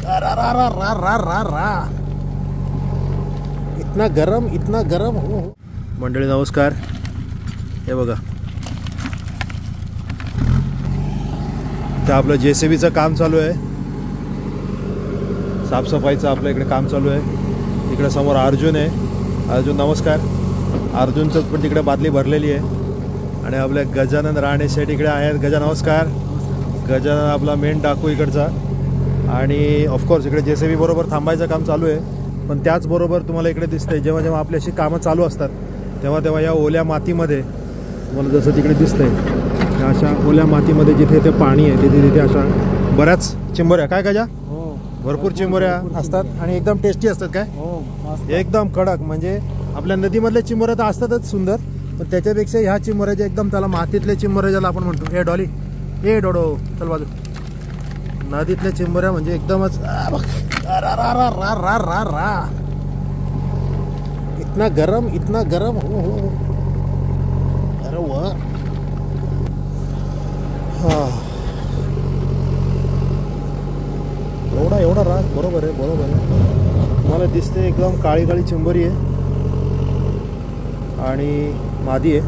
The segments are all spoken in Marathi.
रा रा रा रा रा रा रा, इतना गरम हो. मंडळी नमस्कार. हे बघा, इथं आपलं JCBचं काम चालू आहे. साफसफाईचं आपल्या इकडे काम चालू आहे. इकडे समोर अर्जुन आहे. अर्जुन नमस्कार. अर्जुनचं पण तिकडे बादली भरलेली आहे. आणि आपले गजानन राणे शेठ इकडे आहेत. गजा नमस्कार. गजानन आपला मेन डाकू इकडचा. आणि ऑफकोर्स इकडे JCB बरोबर थांबायचं काम चालू आहे. पण त्याचबरोबर तुम्हाला इकडे दिसतंय जेव्हा जेव्हा आपली अशी कामं चालू असतात तेव्हा तेव्हा या ओल्या मातीमध्ये तुम्हाला जसं तिकडे दिसतंय त्या अशा ओल्या मातीमध्ये जिथे ते पाणी आहे तिथे तिथे अशा बऱ्याच चिंबोऱ्या, काय गजा? भरपूर चिंबोऱ्या असतात आणि एकदम टेस्टी असतात. काय एकदम कडक, म्हणजे आपल्या नदीमधल्या चिंबोऱ्या तर असतातच सुंदर, पण त्याच्यापेक्षा ह्या चिंबोऱ्या ज्या एकदम त्याला मातीतल्या चिंबोऱ्या ज्याला आपण म्हणतो, हे डॉली, हे डोडो, चल बाजू. नदीतल्या चिंबोऱ्या म्हणजे एकदमच रा रा रा रा रा रा रा, इतना गरम हो. अरे वाह. एवढा राग. बरोबर आहे. तुम्हाला दिसते एकदम काळी काळी चिंबोरी आहे आणि मादी आहे.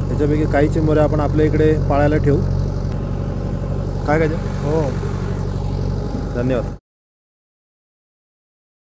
त्याच्यापैकी काही चिंबोऱ्या आपण आपल्या इकडे पाळायला ठेवू. काय हो, धन्यवाद.